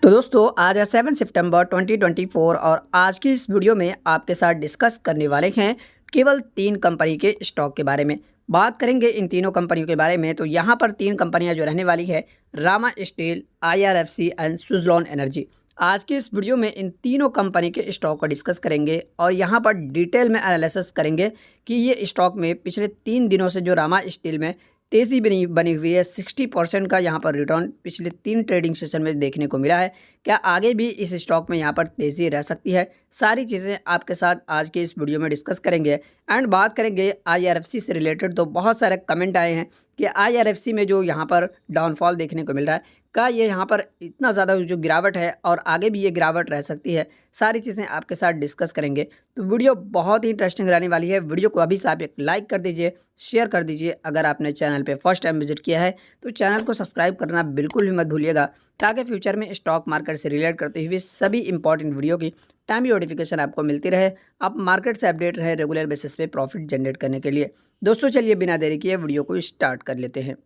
तो दोस्तों आज है 7 सितंबर 2024 और आज की इस वीडियो में आपके साथ डिस्कस करने वाले हैं केवल 3 कंपनी के स्टॉक के बारे में। बात करेंगे इन तीनों कंपनियों के बारे में। तो यहाँ पर 3 कंपनियाँ जो रहने वाली है, Rama steel, IRFC and Suzlon energy. आज की इस वीडियो में इन तीनों कंपनी के स्टॉक को डिस्कस करेंगे और यहाँ पर डिटेल में एनालिसिस करेंगे कि ये स्टॉक में पिछले 3 दिनों से जो रामा स्टील में तेज़ी बनी बनी हुई है, 60% का यहाँ पर रिटर्न पिछले 3 ट्रेडिंग सेशन में देखने को मिला है। क्या आगे भी इस स्टॉक में यहाँ पर तेज़ी रह सकती है? सारी चीज़ें आपके साथ आज के इस वीडियो में डिस्कस करेंगे। एंड बात करेंगे IRFC से रिलेटेड। तो बहुत सारे कमेंट आए हैं कि IRFC में जो यहाँ पर डाउनफॉल देखने को मिल रहा है, क्या ये यहाँ पर इतना ज़्यादा जो गिरावट है और आगे भी ये गिरावट रह सकती है? सारी चीज़ें आपके साथ डिस्कस करेंगे। तो वीडियो बहुत ही इंटरेस्टिंग रहने वाली है। वीडियो को अभी से आप एक लाइक कर दीजिए, शेयर कर दीजिए। अगर आपने चैनल पे फर्स्ट टाइम विजिट किया है तो चैनल को सब्सक्राइब करना बिल्कुल भी मत भूलिएगा, ताकि फ्यूचर में स्टॉक मार्केट से रिलेट करते हुए सभी इंपॉर्टेंट वीडियो की टाइमली नोटिफिकेशन आपको मिलती रहे, आप मार्केट से अपडेट रहे रेगुलर बेसिस पे प्रॉफिट जनरेट करने के लिए। दोस्तों चलिए बिना देरी किए वीडियो को स्टार्ट कर लेते हैं।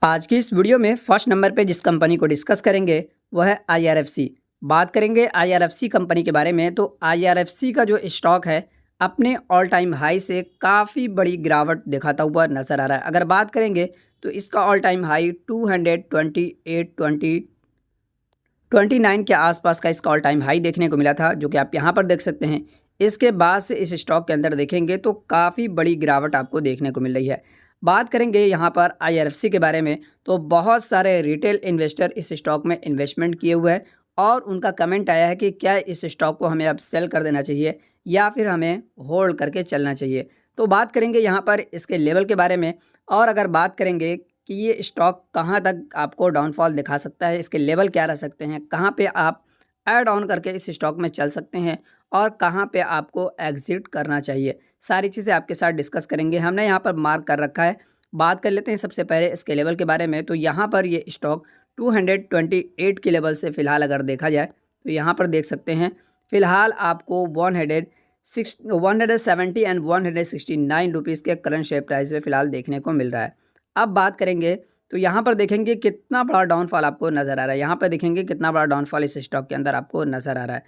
आज की इस वीडियो में फर्स्ट नंबर पे जिस कंपनी को डिस्कस करेंगे वह है IRFC। बात करेंगे IRFC कंपनी के बारे में। तो IRFC का जो स्टॉक है, अपने ऑल टाइम हाई से काफ़ी बड़ी गिरावट दिखाता हुआ नज़र आ रहा है। अगर बात करेंगे तो इसका ऑल टाइम हाई 228.29 के आसपास का इसका ऑल टाइम हाई देखने को मिला था, जो कि आप यहाँ पर देख सकते हैं। इसके बाद से इस स्टॉक के अंदर देखेंगे तो काफ़ी बड़ी गिरावट आपको देखने को मिल रही है। बात करेंगे यहाँ पर IRFC के बारे में। तो बहुत सारे रिटेल इन्वेस्टर इस स्टॉक में इन्वेस्टमेंट किए हुए हैं और उनका कमेंट आया है कि क्या इस स्टॉक को हमें अब सेल कर देना चाहिए या फिर हमें होल्ड करके चलना चाहिए। तो बात करेंगे यहाँ पर इसके लेवल के बारे में। और अगर बात करेंगे कि ये स्टॉक कहाँ तक आपको डाउनफॉल दिखा सकता है, इसके लेवल क्या रह सकते हैं, कहाँ पे आप ऐड ऑन करके इस स्टॉक में चल सकते हैं और कहाँ पे आपको एग्जिट करना चाहिए, सारी चीज़ें आपके साथ डिस्कस करेंगे। हमने यहाँ पर मार्क कर रखा है। बात कर लेते हैं सबसे पहले इसके लेवल के बारे में। तो यहाँ पर ये स्टॉक 228 के लेवल से फ़िलहाल अगर देखा जाए तो यहाँ पर देख सकते हैं फ़िलहाल आपको 170 एंड 169 रुपीज़ के करंट शेयर प्राइस में फ़िलहाल देखने को मिल रहा है। अब बात करेंगे तो यहाँ पर देखेंगे कितना बड़ा डाउनफॉल आपको नज़र आ रहा है। यहाँ पर देखेंगे कितना बड़ा डाउनफॉल इस स्टॉक के अंदर आपको नज़र आ रहा है।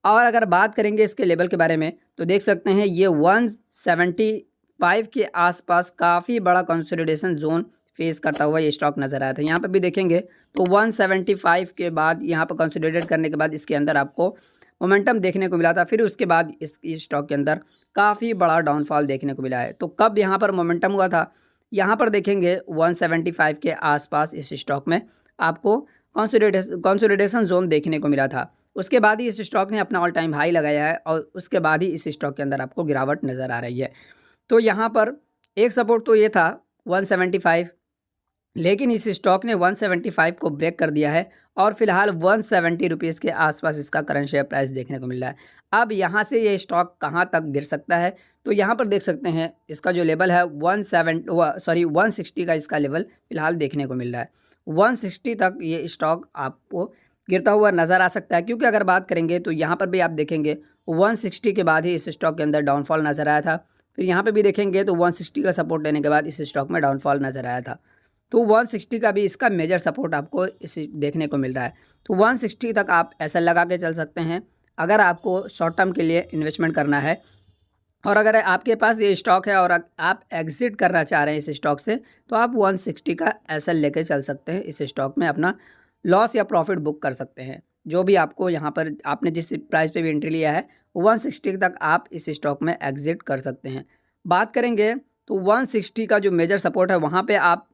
और अगर बात करेंगे इसके लेवल के बारे में तो देख सकते हैं ये 175 के आसपास काफ़ी बड़ा कंसोलिडेशन जोन फेस करता हुआ ये स्टॉक नज़र आया था। यहाँ पर भी देखेंगे तो 175 के बाद यहाँ पर कंसोलिडेट करने के बाद इसके अंदर आपको मोमेंटम देखने को मिला था। फिर उसके बाद इस स्टॉक के अंदर काफ़ी बड़ा डाउनफॉल देखने को मिला है। तो कब यहाँ पर मोमेंटम हुआ था, यहाँ पर देखेंगे 175 के आसपास इस स्टॉक में आपको कंसोलिडेशन जोन देखने को मिला था। उसके बाद ही इस स्टॉक ने अपना ऑल टाइम हाई लगाया है और उसके बाद ही इस स्टॉक के अंदर आपको गिरावट नज़र आ रही है। तो यहाँ पर एक सपोर्ट तो ये था 175, लेकिन इस स्टॉक ने 175 को ब्रेक कर दिया है और फिलहाल 170 रुपीज़ के आसपास इसका करंट शेयर प्राइस देखने को मिल रहा है। अब यहाँ से ये स्टॉक कहाँ तक गिर सकता है, तो यहाँ पर देख सकते हैं इसका जो लेवल है 160 का इसका लेवल फिलहाल देखने को मिल रहा है। 160 तक ये स्टॉक आपको गिरता हुआ नज़र आ सकता है, क्योंकि अगर बात करेंगे तो यहाँ पर भी आप देखेंगे 160 के बाद ही इस स्टॉक के अंदर डाउनफॉल नज़र आया था। फिर यहाँ पे भी देखेंगे तो 160 का सपोर्ट लेने के बाद इस स्टॉक में डाउनफॉल नज़र आया था। तो 160 का भी इसका मेजर सपोर्ट आपको इस देखने को मिल रहा है। तो 160 तक आप ऐसा लगा के चल सकते हैं अगर आपको शॉर्ट टर्म के लिए इन्वेस्टमेंट करना है। और अगर आपके पास ये स्टॉक है और आप एग्जिट करना चाह रहे हैं इस स्टॉक से, तो आप 160 का एसएल लेके चल सकते हैं। इस स्टॉक में अपना लॉस या प्रॉफिट बुक कर सकते हैं। जो भी आपको यहाँ पर आपने जिस प्राइस पे भी एंट्री लिया है 160 तक आप इस स्टॉक में एग्जिट कर सकते हैं। बात करेंगे तो 160 का जो मेजर सपोर्ट है वहाँ पे आप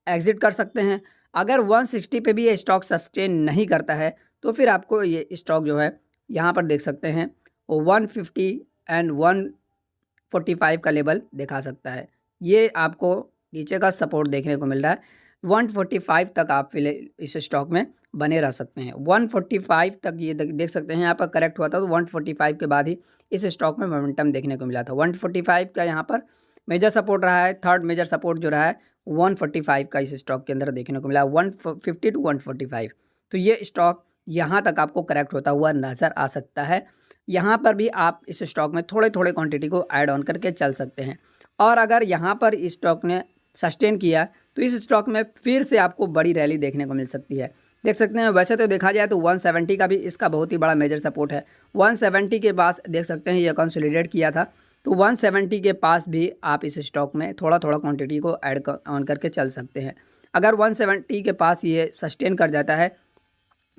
एग्जिट कर सकते हैं। अगर 160 पे भी ये स्टॉक सस्टेन नहीं करता है तो फिर आपको ये स्टॉक जो है यहाँ पर देख सकते हैं वो 150 एंड 145 का लेवल दिखा सकता है। ये आपको नीचे का सपोर्ट देखने को मिल रहा है। 145 तक आप फिलहाल इस स्टॉक में बने रह सकते हैं। 145 तक ये देख सकते हैं यहाँ पर करेक्ट हुआ था तो 145 के बाद ही इस स्टॉक में मोमेंटम देखने को मिला था। 145 का यहाँ पर मेजर सपोर्ट रहा है। थर्ड मेजर सपोर्ट जो रहा है 145 का इस स्टॉक के अंदर देखने को मिला, 150 टू 145। तो ये स्टॉक यहाँ तक आपको करेक्ट होता हुआ नज़र आ सकता है। यहाँ पर भी आप इस स्टॉक में थोड़े थोड़े क्वांटिटी को ऐड ऑन करके चल सकते हैं। और अगर यहाँ पर इस स्टॉक ने सस्टेन किया तो इस स्टॉक में फिर से आपको बड़ी रैली देखने को मिल सकती है। देख सकते हैं वैसे तो देखा जाए तो 170 का भी इसका बहुत ही बड़ा मेजर सपोर्ट है। 170 के पास देख सकते हैं ये कंसोलिडेट किया था, तो 170 के पास भी आप इस स्टॉक में थोड़ा थोड़ा क्वांटिटी को ऐड ऑन करके चल सकते हैं। अगर 170 के पास ये सस्टेन कर जाता है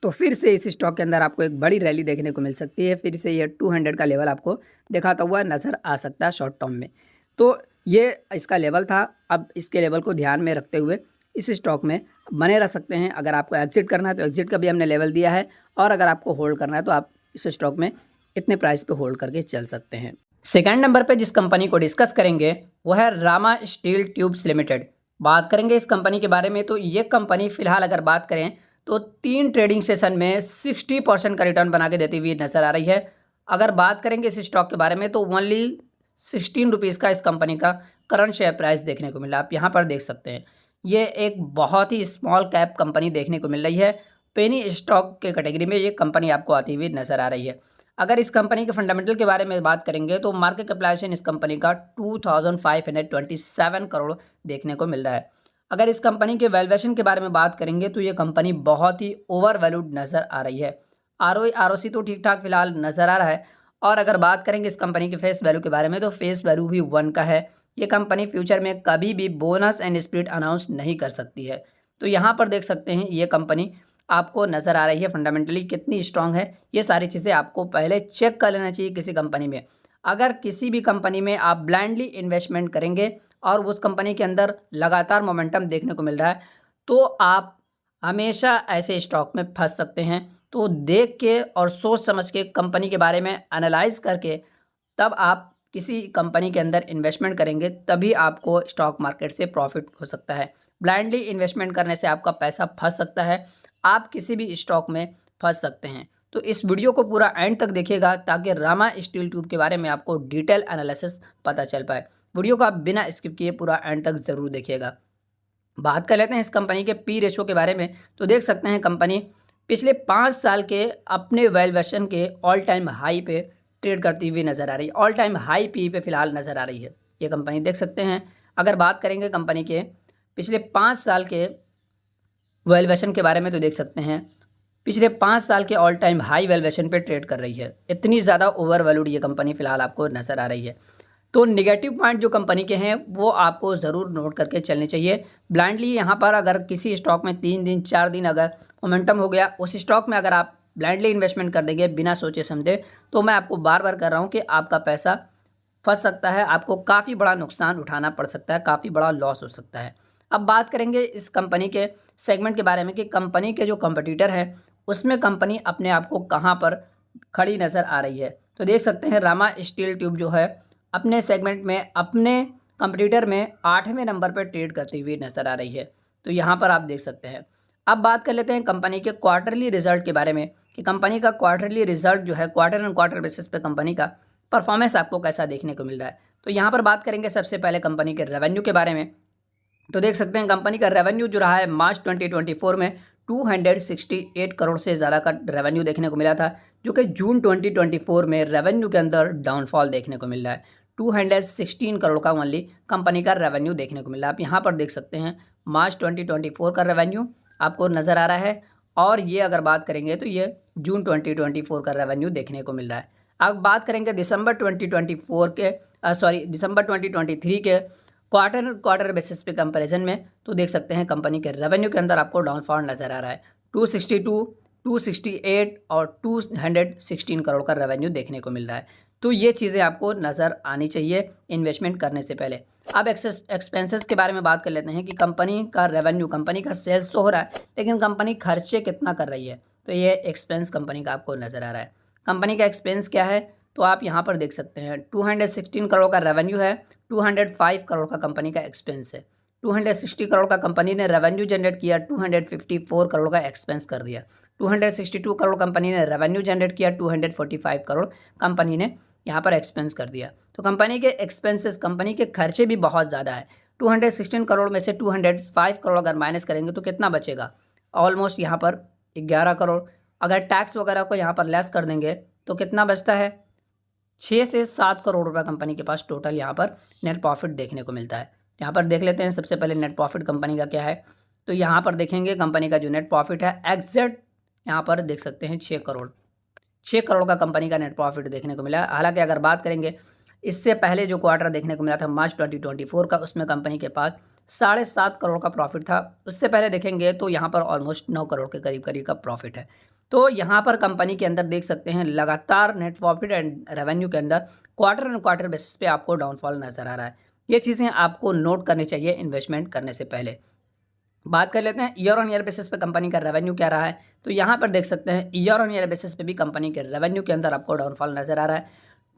तो फिर से इस स्टॉक के अंदर आपको एक बड़ी रैली देखने को मिल सकती है। फिर से ये 200 का लेवल आपको दिखाता हुआ नज़र आ सकता है शॉर्ट टर्म में। तो ये इसका लेवल था। अब इसके लेवल को ध्यान में रखते हुए इस स्टॉक में बने रह सकते हैं। अगर आपको एग्जिट करना है तो एग्जिट का भी हमने लेवल दिया है, और अगर आपको होल्ड करना है तो आप इस स्टॉक में इतने प्राइस पे होल्ड करके चल सकते हैं। सेकंड नंबर पे जिस कंपनी को डिस्कस करेंगे वो है रामा स्टील ट्यूब्स लिमिटेड। बात करेंगे इस कंपनी के बारे में, तो ये कंपनी फिलहाल अगर बात करें तो 3 ट्रेडिंग सेशन में 60% का रिटर्न बना के देती हुई नजर आ रही है। अगर बात करेंगे इस स्टॉक के बारे में तो ओनली 16 रुपीज़ का इस कंपनी का करंट शेयर प्राइस देखने को मिला। आप यहाँ पर देख सकते हैं ये एक बहुत ही स्मॉल कैप कंपनी देखने को मिल रही है। पेनी स्टॉक के कैटेगरी में ये कंपनी आपको आती हुई नजर आ रही है। अगर इस कंपनी के फंडामेंटल के बारे में बात करेंगे तो मार्केट कैपिटलाइजेशन इस कंपनी का 2527 करोड़ देखने को मिल रहा है। अगर इस कंपनी के वैल्यूएशन के बारे में बात करेंगे तो ये कंपनी बहुत ही ओवर वैल्यूड नज़र आ रही है। आरओई आरओसी तो ठीक ठाक फिलहाल नज़र आ रहा है। और अगर बात करेंगे इस कंपनी के फेस वैल्यू के बारे में तो फेस वैल्यू भी 1 का है। ये कंपनी फ्यूचर में कभी भी बोनस एंड स्प्लिट अनाउंस नहीं कर सकती है। तो यहाँ पर देख सकते हैं ये कंपनी आपको नज़र आ रही है फंडामेंटली कितनी स्ट्रांग है। ये सारी चीज़ें आपको पहले चेक कर लेना चाहिए किसी कंपनी में। अगर किसी भी कंपनी में आप ब्लाइंडली इन्वेस्टमेंट करेंगे और उस कंपनी के अंदर लगातार मोमेंटम देखने को मिल रहा है तो आप हमेशा ऐसे स्टॉक में फंस सकते हैं। तो देख के और सोच समझ के कंपनी के बारे में एनालाइज करके तब आप किसी कंपनी के अंदर इन्वेस्टमेंट करेंगे, तभी आपको स्टॉक मार्केट से प्रॉफिट हो सकता है। ब्लाइंडली इन्वेस्टमेंट करने से आपका पैसा फंस सकता है, आप किसी भी स्टॉक में फंस सकते हैं। तो इस वीडियो को पूरा एंड तक देखिएगा ताकि रामा स्टील ट्यूब के बारे में आपको डिटेल एनालिसिस पता चल पाए। वीडियो को आप बिना स्किप किए पूरा एंड तक ज़रूर देखिएगा। बात कर लेते हैं इस कंपनी के पी रेशो के बारे में, तो देख सकते हैं कंपनी पिछले 5 साल के अपने वैल्यूएशन के ऑल टाइम हाई पे ट्रेड करती हुई नज़र आ रही है। ऑल टाइम हाई पी पे फिलहाल नज़र आ रही है ये कंपनी, देख सकते हैं। अगर बात करेंगे कंपनी के पिछले 5 साल के वैल्यूएशन के बारे में तो देख सकते हैं पिछले 5 साल के ऑल टाइम हाई वैल्यूएशन पे ट्रेड कर रही है। इतनी ज़्यादा ओवर वैल्यूड ये कंपनी फिलहाल आपको नज़र आ रही है। तो नेगेटिव पॉइंट जो कंपनी के हैं वो आपको ज़रूर नोट करके चलने चाहिए। ब्लाइंडली यहाँ पर अगर किसी स्टॉक में 3 दिन 4 दिन अगर मोमेंटम हो गया, उस स्टॉक में अगर आप ब्लाइंडली इन्वेस्टमेंट कर देंगे बिना सोचे समझे, तो मैं आपको बार बार कर रहा हूँ कि आपका पैसा फंस सकता है, आपको काफ़ी बड़ा नुकसान उठाना पड़ सकता है, काफ़ी बड़ा लॉस हो सकता है। अब बात करेंगे इस कंपनी के सेगमेंट के बारे में कि कंपनी के जो कंपटीटर है उसमें कंपनी अपने आप को कहाँ पर खड़ी नज़र आ रही है। तो देख सकते हैं रामा स्टील ट्यूब जो है अपने सेगमेंट में अपने कंपटीटर में 8वें नंबर पर ट्रेड करती हुई नज़र आ रही है। तो यहाँ पर आप देख सकते हैं। अब बात कर लेते हैं कंपनी के क्वार्टरली रिजल्ट के बारे में कि कंपनी का क्वार्टरली रिजल्ट जो है क्वार्टर एंड क्वार्टर बेसिस पे कंपनी का परफॉर्मेंस आपको कैसा देखने को मिल रहा है। तो यहाँ पर बात करेंगे सबसे पहले कंपनी के रेवेन्यू के बारे में। तो देख सकते हैं कंपनी का रेवेन्यू जो रहा है मार्च 2024 में 268 करोड़ से ज़्यादा का रेवेन्यू देखने को मिला था, जो कि जून 2024 में रेवेन्यू के अंदर डाउनफॉल देखने को मिल रहा है। 216 करोड़ का ओनली कंपनी का रेवेन्यू देखने को मिल रहा है। आप यहाँ पर देख सकते हैं मार्च 2024 का रेवेन्यू आपको नज़र आ रहा है, और ये अगर बात करेंगे तो ये जून 2024 का रेवेन्यू देखने को मिल रहा है। अब बात करेंगे दिसंबर 2024 के दिसंबर 2023 के क्वार्टर बेसिस पे कंपैरिजन में, तो देख सकते हैं कंपनी के रेवेन्यू के अंदर आपको डाउनफॉल नज़र आ रहा है। 262, 268 और 216 करोड़ का रेवेन्यू देखने को मिल रहा है। तो ये चीज़ें आपको नज़र आनी चाहिए इन्वेस्टमेंट करने से पहले। अब एक्सपेंसेस के बारे में बात कर लेते हैं कि कंपनी का रेवेन्यू, कंपनी का सेल्स तो हो रहा है लेकिन कंपनी खर्चे कितना कर रही है। तो ये एक्सपेंस कंपनी का आपको नज़र आ रहा है। कंपनी का एक्सपेंस क्या है तो आप यहाँ पर देख सकते हैं 216 करोड़ का रेवेन्यू है, 205 करोड़ का कंपनी का एक्सपेंस है। 260 करोड़ का कंपनी ने रेवेन्यू जनरेट किया, 254 करोड़ का एक्सपेंस कर दिया। 262 करोड़ कंपनी ने रेवेन्यू जनरेट किया, 245 करोड़ कंपनी ने यहाँ पर एक्सपेंस कर दिया। तो कंपनी के एक्सपेंसेस, कंपनी के खर्चे भी बहुत ज़्यादा है। 216 करोड़ में से 205 करोड़ अगर माइनस करेंगे तो कितना बचेगा, ऑलमोस्ट यहाँ पर 11 करोड़। अगर टैक्स वगैरह को यहाँ पर लेस कर देंगे तो कितना बचता है, 6 से 7 करोड़ रुपये कंपनी के पास टोटल यहाँ पर नेट प्रॉफिट देखने को मिलता है। यहाँ पर देख लेते हैं सबसे पहले नेट प्रॉफिट कंपनी का क्या है। तो यहाँ पर देखेंगे कंपनी का जो नेट प्रॉफिट है एग्जैक्ट यहाँ पर देख सकते हैं 6 करोड़ का कंपनी का नेट प्रॉफिट देखने को मिला। हालांकि अगर बात करेंगे इससे पहले जो क्वार्टर देखने को मिला था मार्च 2024 का, उसमें कंपनी के पास 7.5 करोड़ का प्रॉफिट था। उससे पहले देखेंगे तो यहाँ पर ऑलमोस्ट 9 करोड़ के करीब करीब का प्रॉफिट है। तो यहाँ पर कंपनी के अंदर देख सकते हैं लगातार नेट प्रॉफिट एंड रेवेन्यू के अंदर क्वार्टर एंड क्वार्टर बेसिस पे आपको डाउनफॉल नजर आ रहा है। ये चीज़ें आपको नोट करनी चाहिए इन्वेस्टमेंट करने से पहले। बात कर लेते हैं ईयर ऑन ईयर बेसिस पे कंपनी का रेवेन्यू क्या रहा है। तो यहाँ पर देख सकते हैं ईयर ऑन ईयर बेसिस पे भी कंपनी के रेवेन्यू के अंदर आपको डाउनफॉल नजर आ रहा है।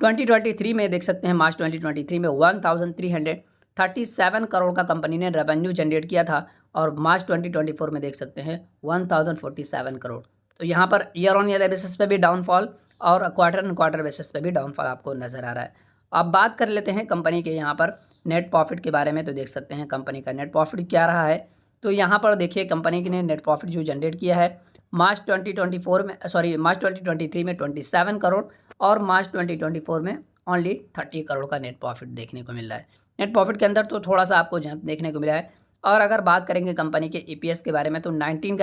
2023 में देख सकते हैं मार्च 2023 में 1337 करोड़ का कंपनी ने रेवेन्यू जनरेट किया था और मार्च 2024 में देख सकते हैं 1047 करोड़। तो यहाँ per year on year basis पे भी डाउनफॉल और क्वार्टर एंड क्वार्टर बेसिस पे भी डाउनफॉल आपको नजर आ रहा है। अब बात कर लेते हैं कंपनी के यहाँ पर नेट प्रॉफिट के बारे में। तो देख सकते हैं कंपनी का नेट प्रॉफिट क्या रहा है। तो यहाँ पर देखिए कंपनी ने नेट प्रॉफिट जो जनरेट किया है मार्च 2023 में 27 करोड़ और मार्च 2024 में ओनली 30 करोड़ का नेट प्रॉफिट देखने को मिल रहा है। नेट प्रॉफिट के अंदर तो थोड़ा सा आपको जंप देखने को मिला है। और अगर बात करेंगे कंपनी के ईपीएस के बारे में तो 19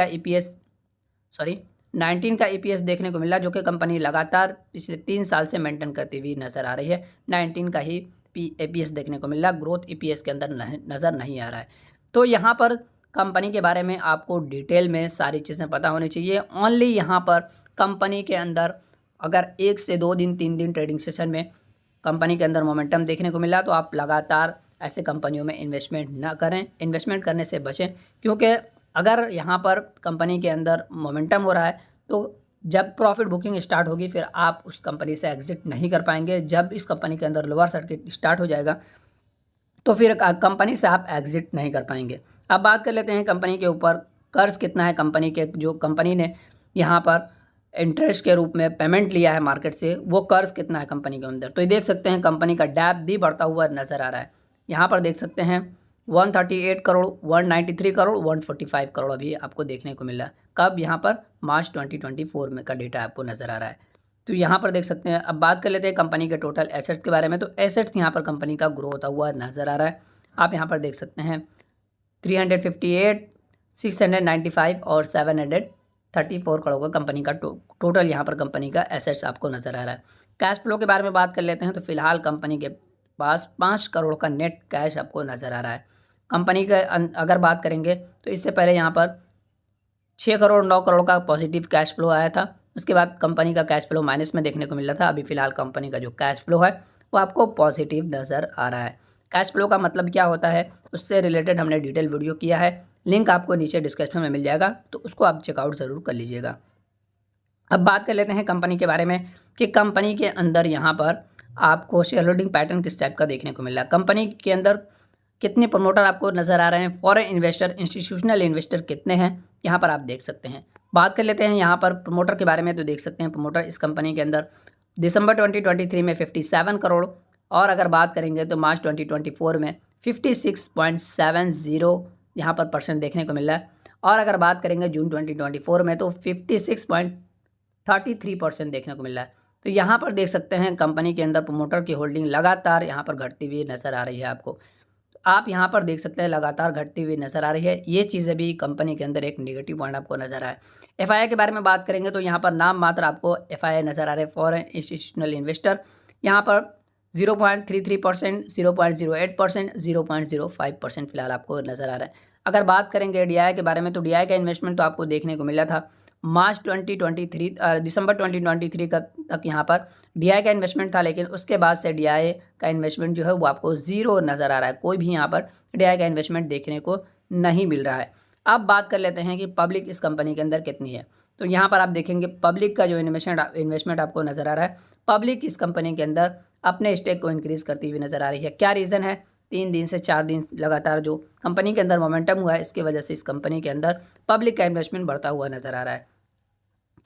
का ईपीएस देखने को मिला, जो कि कंपनी लगातार पिछले 3 साल से मेंटेन करती हुई नज़र आ रही है। 19 का ही ईपीएस देखने को मिल रहा, ग्रोथ ईपीएस के अंदर नज़र नहीं आ रहा है। तो यहाँ पर कंपनी के बारे में आपको डिटेल में सारी चीज़ें पता होनी चाहिए। ओनली यहाँ पर कंपनी के अंदर अगर 1 से 2 दिन 3 दिन ट्रेडिंग सेशन में कंपनी के अंदर मोमेंटम देखने को मिला तो आप लगातार ऐसे कंपनियों में इन्वेस्टमेंट ना करें, इन्वेस्टमेंट करने से बचें। क्योंकि अगर यहाँ पर कंपनी के अंदर मोमेंटम हो रहा है तो जब प्रॉफिट बुकिंग स्टार्ट होगी फिर आप उस कंपनी से एग्जिट नहीं कर पाएंगे। जब इस कंपनी के अंदर लोअर सर्किट स्टार्ट हो जाएगा तो फिर कंपनी से आप एग्जिट नहीं कर पाएंगे। अब बात कर लेते हैं कंपनी के ऊपर कर्ज कितना है। कंपनी के जो कंपनी ने यहाँ पर इंटरेस्ट के रूप में पेमेंट लिया है मार्केट से, वो कर्ज कितना है कंपनी के अंदर। तो ये देख सकते हैं कंपनी का डेप भी बढ़ता हुआ नज़र आ रहा है। यहाँ पर देख सकते हैं 138 करोड़, 193 करोड़, 145 करोड़ अभी आपको देखने को मिल रहा है। कब? यहाँ पर मार्च 2024 में का डेटा आपको नज़र आ रहा है। तो यहाँ पर देख सकते हैं। अब बात कर लेते हैं कंपनी के टोटल एसेट्स के बारे में। तो एसेट्स यहाँ पर कंपनी का ग्रो होता हुआ नज़र आ रहा है। आप यहाँ पर देख सकते हैं 358, 695 और 734 करोड़ का कंपनी का टोटल यहाँ पर कंपनी का एसेट्स आपको नज़र आ रहा है। कैश फ्लो के बारे में बात कर लेते हैं। तो फिलहाल कंपनी के पास 5 करोड़ का नेट कैश आपको नज़र आ रहा है। कंपनी का अगर बात करेंगे तो इससे पहले यहाँ पर 6 करोड़ 9 करोड़ का पॉजिटिव कैश फ्लो आया था। उसके बाद कंपनी का कैश फ्लो माइनस में देखने को मिल रहा था। अभी फिलहाल कंपनी का जो कैश फ्लो है वो आपको पॉजिटिव नज़र आ रहा है। कैश फ्लो का मतलब क्या होता है उससे रिलेटेड हमने डिटेल वीडियो किया है, लिंक आपको नीचे डिस्क्रिप्शन में मिल जाएगा, तो उसको आप चेकआउट ज़रूर कर लीजिएगा। अब बात कर लेते हैं कंपनी के बारे में कि कंपनी के अंदर यहाँ पर आपको शेयर होल्डिंग पैटर्न किस टाइप का देखने को मिल रहा है। कंपनी के अंदर कितने प्रमोटर आपको नज़र आ रहे हैं, फॉरेन इन्वेस्टर, इंस्टीट्यूशनल इन्वेस्टर कितने हैं, यहाँ पर आप देख सकते हैं। बात कर लेते हैं यहाँ पर प्रमोटर के बारे में। तो देख सकते हैं प्रमोटर इस कंपनी के अंदर दिसंबर 2023 में 57 करोड़ और अगर बात करेंगे तो मार्च 2024 में 56.70 यहाँ पर परसेंट देखने को मिल रहा है। और अगर बात करेंगे जून 2024 में तो 56.33% देखने को मिल रहा है। तो यहाँ पर देख सकते हैं कंपनी के अंदर प्रमोटर की होल्डिंग लगातार यहाँ पर घटती हुई नज़र आ रही है आपको। आप यहाँ पर देख सकते हैं लगातार घटती हुई नज़र आ रही है। ये चीज़ें भी कंपनी के अंदर एक नेगेटिव पॉइंट आपको नज़र आए। एफआईआई के बारे में बात करेंगे तो यहाँ पर नाम मात्र आपको एफआईआई नज़र आ रहे हैं, फॉरेन इंस्टीट्यूशनल इन्वेस्टर। यहाँ पर 0.33%, 0.08%, 0.05% फिलहाल आपको नज़र आ रहा है। अगर बात करेंगे डीआई के बारे में तो डीआई का इन्वेस्टमेंट तो आपको देखने को मिला था मार्च 2023 दिसंबर 2023 तक यहाँ पर डीआई का इन्वेस्टमेंट था, लेकिन उसके बाद से डीआई का इन्वेस्टमेंट जो है वो आपको ज़ीरो नज़र आ रहा है। कोई भी यहाँ पर डीआई का इन्वेस्टमेंट देखने को नहीं मिल रहा है। अब बात कर लेते हैं कि पब्लिक इस कंपनी के अंदर कितनी है। तो यहाँ पर आप देखेंगे पब्लिक का जो इन्वेस्टमेंट आपको नज़र आ रहा है, पब्लिक इस कंपनी के अंदर अपने स्टेक को इंक्रीज़ करती हुई नज़र आ रही है। क्या रीज़न है? 3 दिन से 4 दिन लगातार जो कंपनी के अंदर मोमेंटम हुआ है, इसकी वजह से इस कंपनी के अंदर पब्लिक का इन्वेस्टमेंट बढ़ता हुआ नज़र आ रहा है।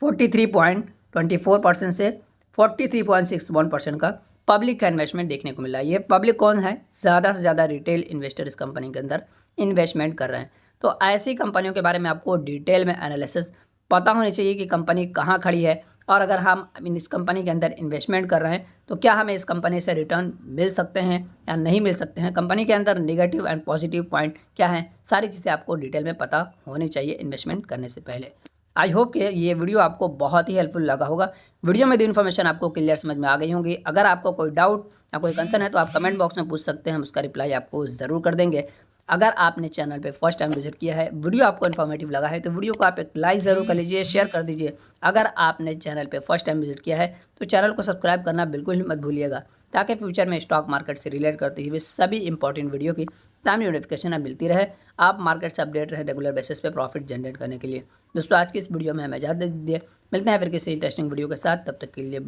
43.24% से 43.61% का पब्लिक का इन्वेस्टमेंट देखने को मिला है। ये पब्लिक कौन है? ज़्यादा से ज़्यादा रिटेल इन्वेस्टर इस कंपनी के अंदर इन्वेस्टमेंट कर रहे हैं। तो ऐसी कंपनियों के बारे में आपको डिटेल में एनालिसिस पता होनी चाहिए कि कंपनी कहाँ खड़ी है और अगर हम इस कंपनी के अंदर इन्वेस्टमेंट कर रहे हैं तो क्या हमें इस कंपनी से रिटर्न मिल सकते हैं या नहीं मिल सकते हैं, कंपनी के अंदर नेगेटिव एंड पॉजिटिव पॉइंट क्या हैं, सारी चीज़ें आपको डिटेल में पता होनी चाहिए इन्वेस्टमेंट करने से पहले। आई होप कि ये वीडियो आपको बहुत ही हेल्पफुल लगा होगा। वीडियो में दी इन्फॉर्मेशन आपको क्लियर समझ में आ गई होंगी। अगर आपको कोई डाउट या कोई कंसर्न है तो आप कमेंट बॉक्स में पूछ सकते हैं, हम उसका रिप्लाई आपको ज़रूर कर देंगे। अगर आपने चैनल पे फर्स्ट टाइम विजिट किया है, वीडियो आपको इन्फॉर्मेटिव लगा है तो वीडियो को आप एक लाइक ज़रूर कर लीजिए, शेयर कर दीजिए। अगर आपने चैनल पे फर्स्ट टाइम विजिट किया है तो चैनल को सब्सक्राइब करना बिल्कुल ही मत भूलिएगा, ताकि फ्यूचर में स्टॉक मार्केट से रिलेट करती हुई सभी इंपॉर्टेंट वीडियो की टाइमली नोटिफिकेशन मिलती रहे। आप मार्केट से अपडेट रहे रेगुलर बेसिस पे प्रॉफिट जनरेट करने के लिए। दोस्तों आज की इस वीडियो में हमें इजाज़त दे दीजिए, मिलते हैं फिर किसी इंटरेस्टिंग वीडियो के साथ, तब तक के लिए